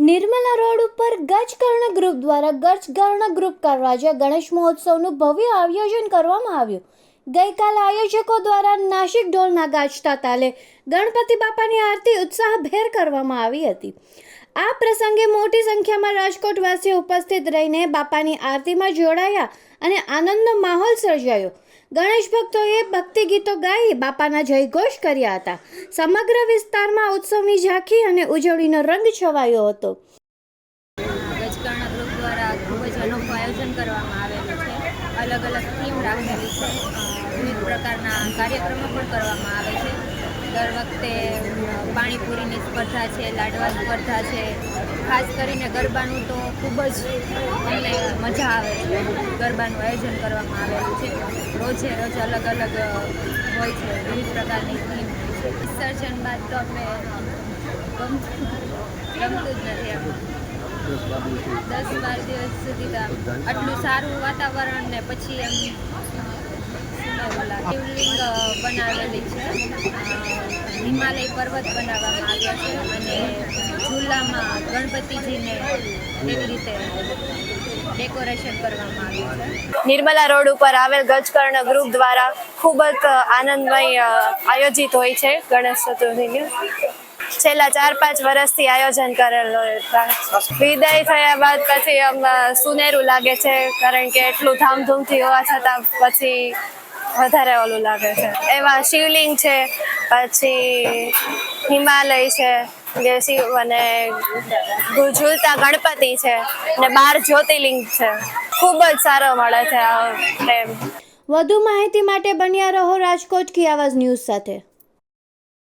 Nirmala road ઉપર ગજકર્ણ group દ્વારા ગજકર્ણ group કરવાજે Ganesh મહોત્સવનું ભવ્ય આયોજન કરવામાં આવ્યું। ગઈકાલે આયોજકો દ્વારા નાસિક ઢોલના ગાજતા તાલે ગણપતિ બાપાની આરતી ઉત્સાહભેર કરવામાં આવી હતી। આ પ્રસંગે મોટી સંખ્યામાં રાજકોટવાસીઓ ઉપસ્થિત રહીને બાપાની આરતીમાં જોડાયા અને આનંદનો માહોલ સર્જાયો। ગણેશ ભક્તોએ ભક્તિ ગીતો ગાઈ બાપાના જયઘોષ કર્યા હતા। સમગ્ર વિસ્તારમાં ઉત્સવની ઝાંખી અને ઉજવણીનો રંગ છવાયો હતો। ગજકર્ણ ગ્રુપ દ્વારા ખૂબ જ અનોખું આયોજન કરવામાં આવેલું છે। અલગ અલગ થીમ રાખેલી છે। વિવિધ પ્રકારના કાર્યક્રમો પણ કરવામાં આવે છે। દર વખતે પાણીપુરીની સ્પર્ધા છે, લાડવા સ્પર્ધા છે। ખાસ કરીને ગરબાનું તો ખૂબ જ અમને મજા આવે છે। ગરબાનું આયોજન કરવામાં આવેલું છે। રોજે રોજ અલગ અલગ હોય છે, વિવિધ પ્રકારની થીમ છે। વિસર્જન બાદ તો અમે ગમતું જ નથી એમ 10-12 દિવસ સુધી આટલું સારું વાતાવરણ ને પછી એમ શિવલિંગ બનાવેલી છે। હિમાલય પર્વત બનાવવામાં આવ્યા છે અને ઝૂલામાં ગણપતિજીને એવી રીતે ડેકોરેશન કરવામાં આવ્યું છે। નિર્મલા રોડ ઉપર આવેલ ગજકર્ણ ગ્રુપ દ્વારા ખૂબ જ આનંદમય આયોજિત હોય છે ગણેશ ચતુર્થીનું। છેલ્લા 4-5 વર્ષથી આયોજન કરેલું। વિદાય થયા બાદ પછી આમ સુનેરું લાગે છે, કારણ કે એટલું ધામધૂમથી હોવા છતાં પછી વધારે ઓલું લાગે છે। એવા શિવલિંગ છે, પછી હિમાલય છે, જે શિવ અને ઝૂલતા ગણપતિ છે ને 12 જ્યોતિર્લિંગ છે। ખૂબ જ સારો મળે છે આ ટાઈમ। વધુ માહિતી માટે બન્યા રહો રાજકોટ કી આવાજ ન્યૂઝ સાથે।